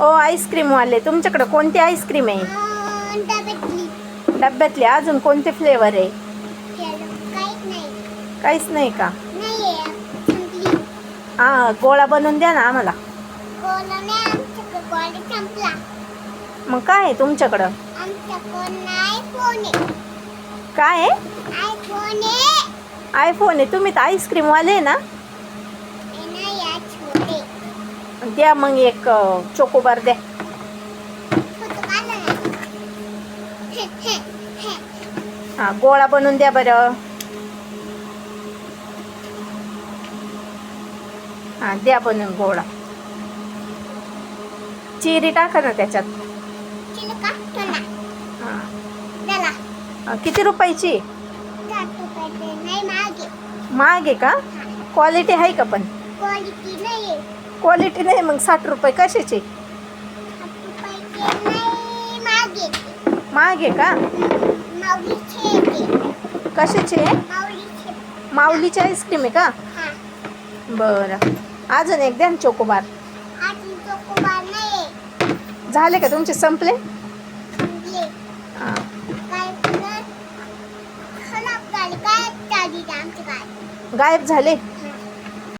ओ आईस्क्रीमवाले, तुमच्याकडे कोणती आईस्क्रीम आहे? डब्यातली. अजून कोणते फ्लेवर आहे? काहीच नाही का? हां, गोळा बनवून द्या ना आम्हाला. मग काय आहे तुमच्याकडं? काय आहे? आयफोन आहे. तुम्ही तर आईस्क्रीमवाले आहे ना? द्या मग एक चोकोबार द्या. हां, गोळा बनवून द्या बरं. हां, द्या बनवून गोळा. चिरी टाका ना त्याच्यात. हां, किती रुपयाची? महाग आहे का? क्वालिटी आहे का? पण क्वालिटी नाही. मग 60 रुपये कशाची? महाग आहे का? कशाची आहे? माऊलीची आईस्क्रीम आहे का? बरं, अजून एक द्या ना चोकोबार. झाले का तुमचे? संपले? हां, गायब झाले.